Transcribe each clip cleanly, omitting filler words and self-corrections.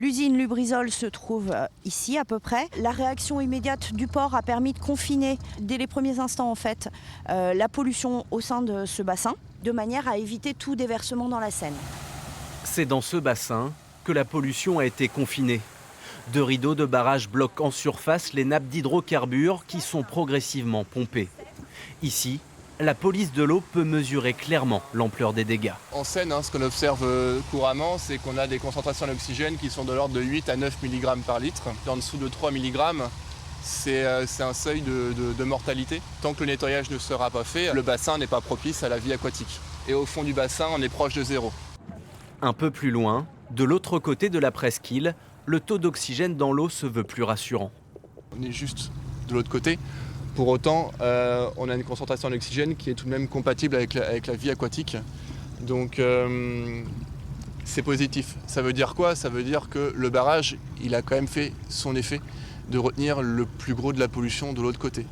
L'usine Lubrizol se trouve ici à peu près. La réaction immédiate du port a permis de confiner dès les premiers instants en fait la pollution au sein de ce bassin, de manière à éviter tout déversement dans la Seine. C'est dans ce bassin que la pollution a été confinée. Deux rideaux de barrage bloquent en surface les nappes d'hydrocarbures qui sont progressivement pompées. Ici, la police de l'eau peut mesurer clairement l'ampleur des dégâts. En Seine, ce qu'on observe couramment, c'est qu'on a des concentrations d'oxygène qui sont de l'ordre de 8 à 9 mg par litre. En dessous de 3 mg, c'est un seuil de mortalité. Tant que le nettoyage ne sera pas fait, le bassin n'est pas propice à la vie aquatique. Et au fond du bassin, on est proche de zéro. Un peu plus loin, de l'autre côté de la presqu'île, le taux d'oxygène dans l'eau se veut plus rassurant. On est juste de l'autre côté. Pour autant, on a une concentration d'oxygène qui est tout de même compatible avec la vie aquatique. Donc c'est positif. Ça veut dire quoi? Ça veut dire que le barrage, il a quand même fait son effet de retenir le plus gros de la pollution de l'autre côté.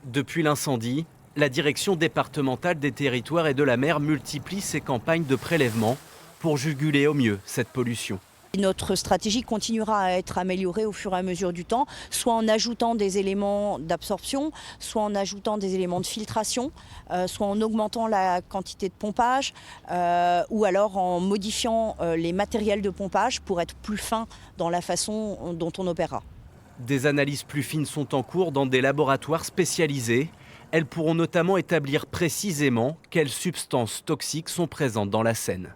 Depuis l'incendie, la direction départementale des territoires et de la mer multiplie ses campagnes de prélèvement pour juguler au mieux cette pollution. Notre stratégie continuera à être améliorée au fur et à mesure du temps, soit en ajoutant des éléments d'absorption, soit en ajoutant des éléments de filtration, soit en augmentant la quantité de pompage, ou alors en modifiant les matériels de pompage pour être plus fin dans la façon dont on opérera. Des analyses plus fines sont en cours dans des laboratoires spécialisés. Elles pourront notamment établir précisément quelles substances toxiques sont présentes dans la Seine.